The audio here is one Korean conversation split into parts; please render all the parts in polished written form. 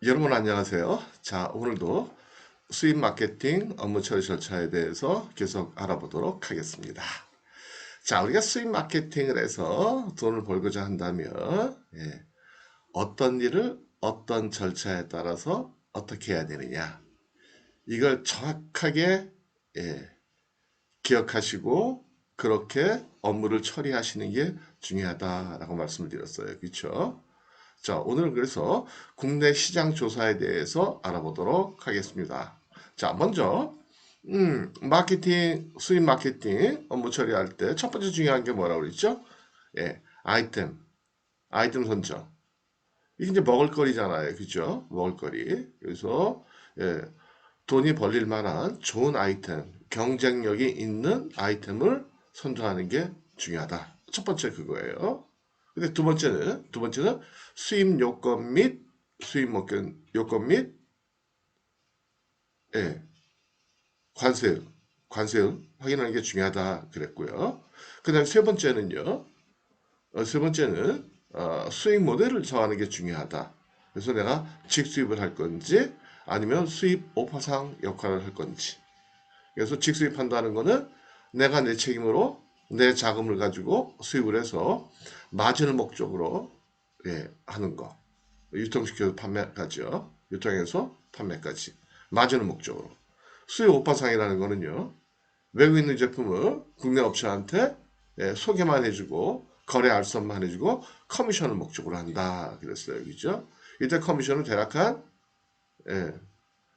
여러분 안녕하세요. 자, 오늘도 수입 마케팅 업무 처리 절차에 대해서 계속 알아보도록 하겠습니다. 자, 우리가 수입 마케팅을 해서 돈을 벌고자 한다면 어떤 일을 어떤 절차에 따라서 어떻게 해야 되느냐. 이걸 정확하게 기억하시고 그렇게 업무를 처리하시는 게 중요하다라고 말씀을 드렸어요. 그렇죠? 자, 오늘은 그래서 국내 시장 조사에 대해서 알아보도록 하겠습니다. 자, 먼저, 수입 마케팅 업무 처리할 때 첫 번째 중요한 게 뭐라고 그랬죠? 아이템 선정. 이게 이제 먹을거리잖아요. 그죠? 먹을거리. 그래서, 예, 돈이 벌릴 만한 좋은 아이템, 경쟁력이 있는 아이템을 선정하는 게 중요하다. 첫 번째 그거예요. 근데 두 번째는 수입 요건 및 요건 및 예, 관세율 확인하는 게 중요하다 그랬고요. 그다음 세 번째는 수익 모델을 정하는 게 중요하다. 그래서 내가 직수입을 할 건지 아니면 수입 오파상 역할을 할 건지. 그래서 직수입한다는 거는 내가 내 책임으로 내 자금을 가지고 수입을 해서 마진을 목적으로 하는 거. 유통시켜서 판매까지요. 유통해서 판매까지. 마진을 목적으로. 수입 오파상이라는 거는요. 외국에 있는 제품을 국내 업체한테 소개만 해주고 거래 알선만 해주고 커미션을 목적으로 한다. 그랬어요. 그죠? 이때 커미션은 대략 한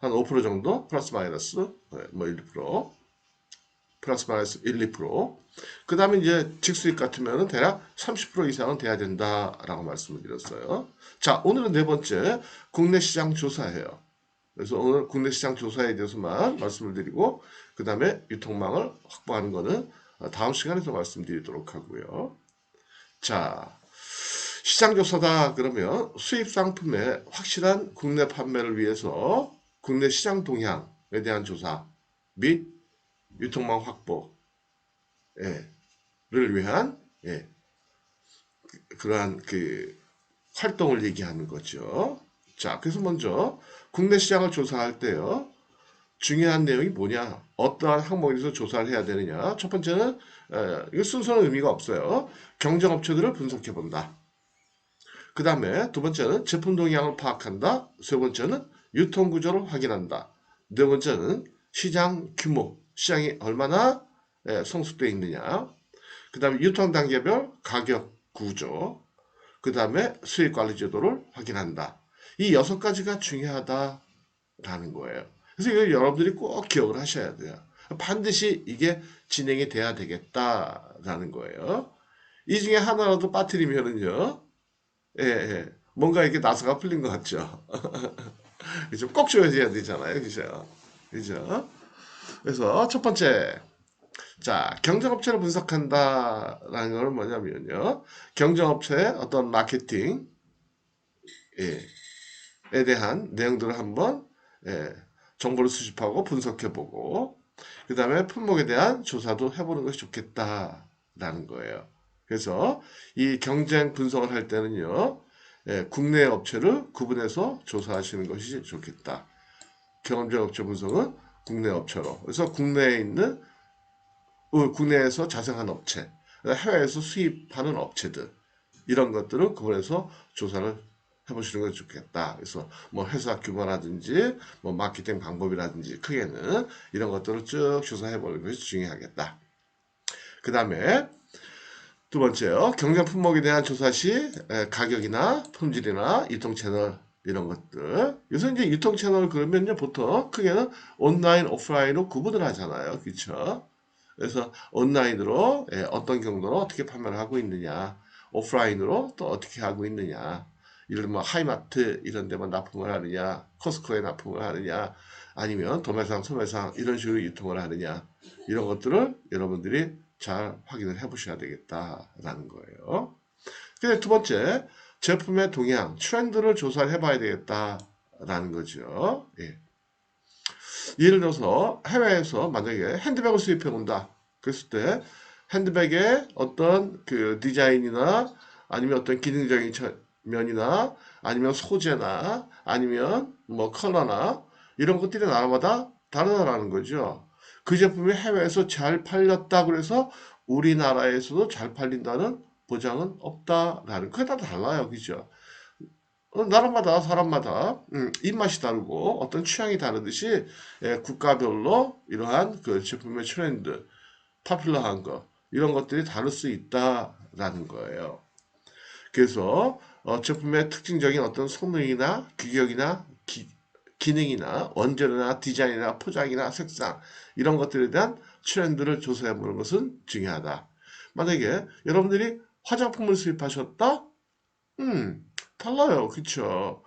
5% 정도 플러스 마이너스 뭐 1% 플러스 마이너스 1, 2%. 그 다음에 이제 직수입 같으면 대략 30% 이상은 돼야 된다라고 말씀을 드렸어요. 자, 오늘은 네 번째 국내 시장 조사예요. 그래서 오늘 국내 시장 조사에 대해서만 말씀을 드리고 그 다음에 유통망을 확보하는 거는 다음 시간에서 말씀드리도록 하고요. 자, 시장 조사다 그러면 수입 상품의 확실한 국내 판매를 위해서 국내 시장 동향에 대한 조사 및 유통망 확보를 위한 그러한 활동을 얘기하는 거죠. 자, 그래서 먼저 국내 시장을 조사할 때요. 중요한 내용이 뭐냐? 어떠한 항목에서 조사를 해야 되느냐? 첫 번째는 이거 순서는 의미가 없어요. 경쟁업체들을 분석해 본다. 그 다음에 두 번째는 제품 동향을 파악한다. 세 번째는 유통 구조를 확인한다. 네 번째는 시장 규모, 시장이 얼마나 성숙되어 있느냐. 그 다음에 유통 단계별 가격 구조, 그 다음에 수익 관리 제도를 확인한다. 이 6가지가 중요하다라는 거예요. 그래서 이걸 여러분들이 꼭 기억을 하셔야 돼요. 반드시 이게 진행이 돼야 되겠다라는 거예요. 이 중에 하나라도 빠뜨리면은요, 뭔가 이렇게 나사가 풀린 것 같죠. 그죠? 꼭 줘야 되잖아요. 그죠? 그죠? 그래서 첫 번째, 자, 경쟁업체를 분석한다라는 건 뭐냐면요. 경쟁업체의 어떤 마케팅, 에 대한 내용들을 한번 정보를 수집하고 분석해보고 그 다음에 품목에 대한 조사도 해보는 것이 좋겠다라는 거예요. 그래서 이 경쟁 분석을 할 때는요. 국내 업체를 구분해서 조사하시는 것이 좋겠다. 경쟁 업체 분석은 국내 업체로. 그래서 국내에서 자생한 업체, 해외에서 수입하는 업체들 이런 것들을 구분해서 조사를 해보시는 것이 좋겠다. 그래서 뭐 회사 규모라든지 뭐 마케팅 방법이라든지 크게는 이런 것들을 쭉 조사해보는 것이 중요하겠다. 그 다음에 두 번째요. 경쟁 품목에 대한 조사 시 가격이나 품질이나 유통 채널 이런 것들. 요새 이제 유통 채널 그러면요 보통 크게는 온라인, 오프라인으로 구분을 하잖아요. 그렇죠? 그래서 온라인으로 어떤 경로로 어떻게 판매를 하고 있느냐, 오프라인으로 또 어떻게 하고 있느냐, 예를 들면 하이마트 이런 데만 납품을 하느냐, 코스코에 납품을 하느냐, 아니면 도매상, 소매상 이런 식으로 유통을 하느냐, 이런 것들을 여러분들이 잘 확인을 해보셔야 되겠다라는 거예요. 두 번째, 제품의 동향, 트렌드를 조사를 해봐야 되겠다라는 거죠. 예를 들어서 해외에서 만약에 핸드백을 수입해 온다. 그랬을 때 핸드백의 어떤 그 디자인이나 아니면 어떤 기능적인 면이나 아니면 소재나 아니면 뭐 컬러나 이런 것들이 나라마다 다르다라는 거죠. 그 제품이 해외에서 잘 팔렸다 그래서 우리나라에서도 잘 팔린다는 보장은 없다라는 그게 다 달라요. 그죠? 나라마다 사람마다 입맛이 다르고 어떤 취향이 다르듯이 국가별로 이러한 그 제품의 트렌드, 파퓰러한 거 이런 것들이 다를 수 있다라는 거예요. 그래서 제품의 특징적인 어떤 성능이나 규격이나 기능이나 원재료나 디자인이나 포장이나 색상 이런 것들에 대한 트렌드를 조사해 보는 것은 중요하다. 만약에 여러분들이 화장품을 수입하셨다? 달라요. 그쵸?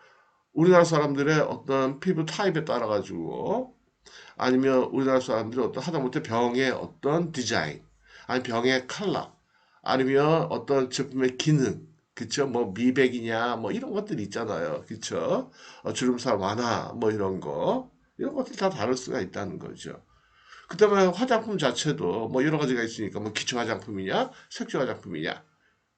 우리나라 사람들의 어떤 피부 타입에 따라 가지고 아니면 우리나라 사람들이 어떤 하다못해 병의 어떤 디자인 아니 병의 컬러 아니면 어떤 제품의 기능 그쵸? 뭐 미백이냐 뭐 이런 것들이 있잖아요. 그쵸? 주름살 완화 뭐 이런 것들이 다 다를 수가 있다는 거죠. 그다음에 화장품 자체도 뭐 여러 가지가 있으니까 뭐 기초 화장품이냐 색조 화장품이냐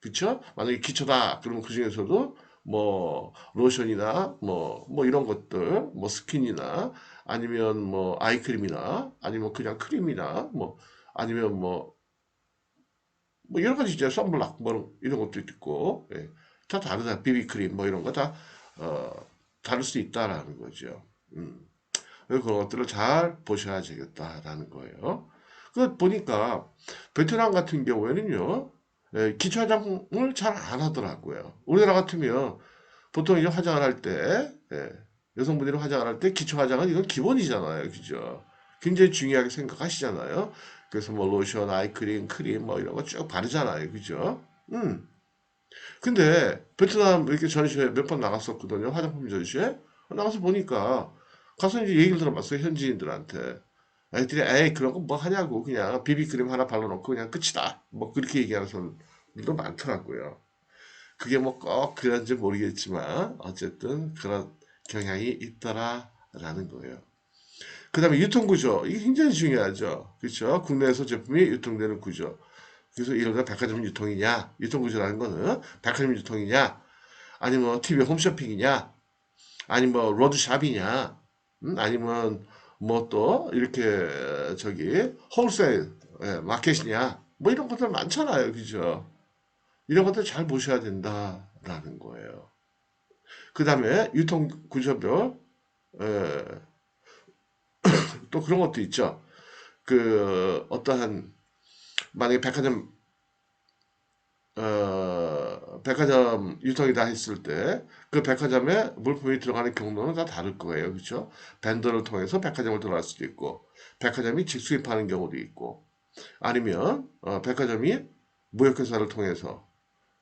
그쵸? 만약에 기초다 그러면 그 중에서도 뭐 로션이나 뭐 이런 것들 뭐 스킨이나 아니면 뭐 아이크림이나 아니면 그냥 크림이나 뭐 아니면 뭐 여러 가지 있잖아요. 선블락 뭐 이런 것도 있고 예. 다 다르다. 비비크림 뭐 이런 거 다 다를 수 있다라는 거죠. 그래서 그런 것들을 잘 보셔야 되겠다라는 거예요. 그 보니까 베트남 같은 경우에는요. 기초 화장을 잘 안 하더라고요. 우리나라 같으면 보통 이제 화장을 할 때, 여성분들이 화장을 할 때 기초 화장은 이건 기본이잖아요. 그죠? 굉장히 중요하게 생각하시잖아요. 그래서 뭐 로션, 아이크림, 크림 뭐 이런 거 쭉 바르잖아요. 그죠? 근데 베트남 이렇게 전시회 몇 번 나갔었거든요. 화장품 전시회. 나가서 보니까 가서 이제 얘기를 들어봤어요. 현지인들한테. 애들이 에이 그런 거 뭐 하냐고 그냥 비비크림 하나 발라놓고 그냥 끝이다. 뭐 그렇게 얘기하는 사람들도 많더라고요. 그게 뭐 꼭 그런지 모르겠지만 어쨌든 그런 경향이 있더라라는 거예요. 그 다음에 유통구조 이게 굉장히 중요하죠. 그렇죠? 국내에서 제품이 유통되는 구조. 그래서 예를 들어 백화점 유통이냐 유통구조라는 거는 백화점 유통이냐 아니면 TV 홈쇼핑이냐 아니면 뭐 로드샵이냐 아니면 뭐 또 이렇게 저기 홀세일 마켓이냐 뭐 이런 것들 많잖아요. 그죠? 이런 것들 잘 보셔야 된다라는 거예요. 그 다음에 유통 구조별 또 그런 것도 있죠. 그 어떠한 만약에 백화점 유통이다 했을 때 그 백화점에 물품이 들어가는 경로는 다 다를 거예요. 그렇죠? 벤더를 통해서 백화점을 들어갈 수도 있고 백화점이 직수입하는 경우도 있고 아니면 백화점이 무역회사를 통해서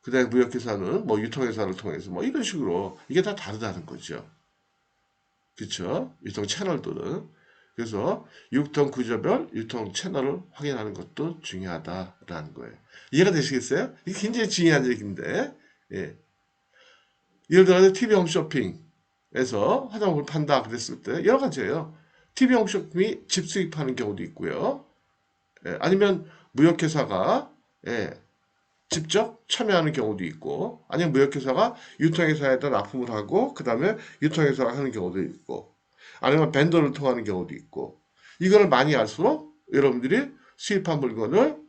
그다음에 무역회사는 뭐 유통회사를 통해서 뭐 이런 식으로 이게 다 다르다는 거죠. 그렇죠? 유통 채널들은 그래서 유통 구조별 유통 채널을 확인하는 것도 중요하다라는 거예요. 이해가 되시겠어요? 이게 굉장히 중요한 얘기인데 예. 예를 들어서 TV 홈쇼핑에서 화장품을 판다 그랬을 때 여러 가지예요. TV 홈쇼핑이 집수입하는 경우도 있고요. 아니면 무역회사가 직접 참여하는 경우도 있고 아니면 무역회사가 유통회사에다 납품을 하고 그 다음에 유통회사가 하는 경우도 있고 아니면 벤더를 통하는 경우도 있고 이거를 많이 알수록 여러분들이 수입한 물건을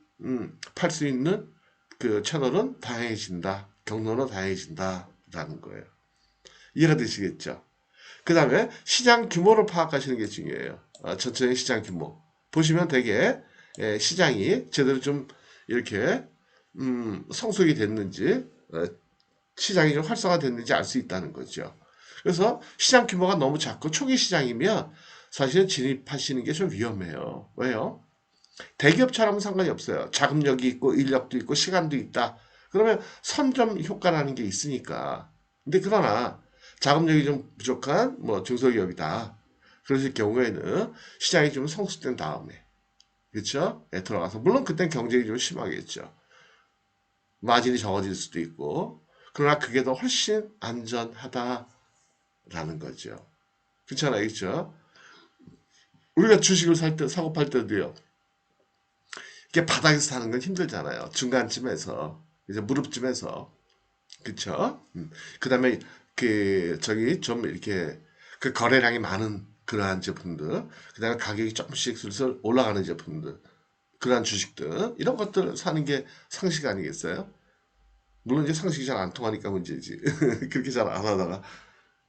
팔 수 있는 그 채널은 다양해진다. 경로는 다양해진다라는 거예요. 이해가 되시겠죠? 그 다음에 시장 규모를 파악하시는 게 중요해요. 전체적인 시장 규모. 보시면 되게 시장이 제대로 좀 이렇게 성숙이 됐는지 시장이 좀 활성화됐는지 알 수 있다는 거죠. 그래서 시장 규모가 너무 작고 초기 시장이면 사실은 진입하시는 게 좀 위험해요. 왜요? 대기업처럼 상관이 없어요. 자금력이 있고 인력도 있고 시간도 있다. 그러면 선점 효과라는 게 있으니까. 근데 그러나 자금력이 좀 부족한 뭐 중소기업이다. 그러실 경우에는 시장이 좀 성숙된 다음에 그렇죠? 들어가서 물론 그땐 경쟁이 좀 심하겠죠. 마진이 적어질 수도 있고 그러나 그게 더 훨씬 안전하다라는 거죠. 그렇잖아요, 그렇죠? 우리가 주식을 살 때 사고 팔 때도요. 이게 바닥에서 사는 건 힘들잖아요. 중간쯤에서 이제 무릎쯤에서 그쵸? 그 다음에 저기 좀 이렇게 그 거래량이 많은 그러한 제품들, 그 다음에 가격이 조금씩 슬슬 올라가는 제품들, 그러한 주식들, 이런 것들 사는 게 상식 아니겠어요? 물론 이제 상식이 잘 안 통하니까 문제지. 그렇게 잘 안 하다가.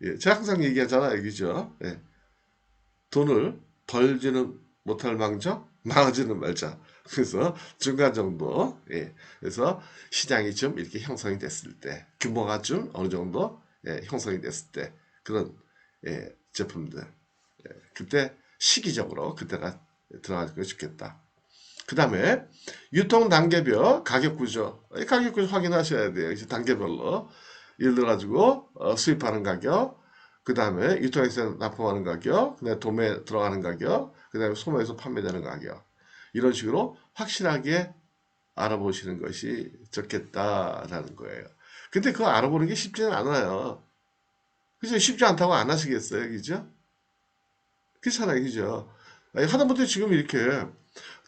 예, 제가 항상 얘기하잖아요. 그죠? 예, 돈을 벌지는 못할 망정, 망하지는 말자. 그래서 중간 정도, 예, 그래서 시장이 좀 이렇게 형성이 됐을 때, 규모가 좀 어느 정도 예, 형성이 됐을 때, 그런 예, 제품들, 그때 시기적으로 그때가 들어가는 게 좋겠다. 그 다음에 유통 단계별 가격 구조, 이 가격 구조 확인하셔야 돼요. 이제 단계별로. 예를 들어 가지고 수입하는 가격, 그 다음에 유통에서 납품하는 가격, 그 다음에 도매 들어가는 가격, 그 다음에 소매에서 판매되는 가격. 이런 식으로 확실하게 알아보시는 것이 좋겠다라는 거예요. 근데 그거 알아보는 게 쉽지는 않아요. 그죠? 쉽지 않다고 안 하시겠어요? 그죠? 그렇잖아요. 그죠? 아니, 하다못해 지금 이렇게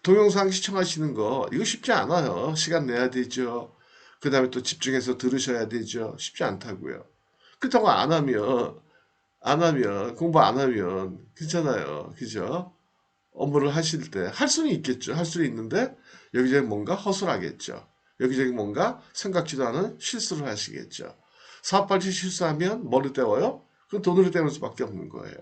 동영상 시청하시는 거 이거 쉽지 않아요. 시간 내야 되죠. 그 다음에 또 집중해서 들으셔야 되죠. 쉽지 않다고요. 그렇다고 안 하면 공부 안 하면 그렇잖아요. 그죠? 업무를 하실 때 할 수는 있겠죠. 할 수는 있는데 여기저기 뭔가 허술하겠죠. 여기저기 뭔가 생각지도 않은 실수를 하시겠죠. 사업발치 실수하면 뭐를 때워요? 그 돈으로 때울 수밖에 없는 거예요.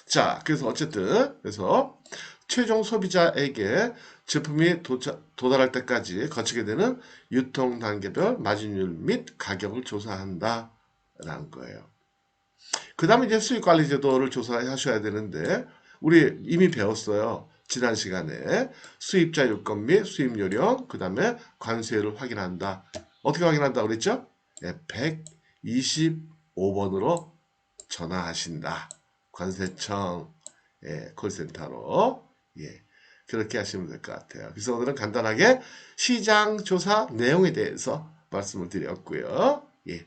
자, 그래서 어쨌든 그래서 최종 소비자에게 제품이 도달할 때까지 거치게 되는 유통 단계별 마진율 및 가격을 조사한다라는 거예요. 그 다음에 이제 수익 관리 제도를 조사하셔야 되는데 우리 이미 배웠어요. 지난 시간에 수입자 요건 및 수입 요령, 그 다음에 관세율을 확인한다. 어떻게 확인한다 그랬죠? 125번으로 전화하신다. 관세청 콜센터로. 예, 그렇게 하시면 될 것 같아요. 그래서 오늘은 간단하게 시장 조사 내용에 대해서 말씀을 드렸고요. 예.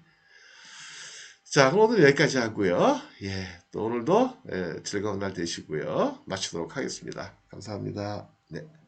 자, 그럼 오늘 여기까지 하고요. 예, 또 오늘도 즐거운 날 되시고요. 마치도록 하겠습니다. 감사합니다. 네.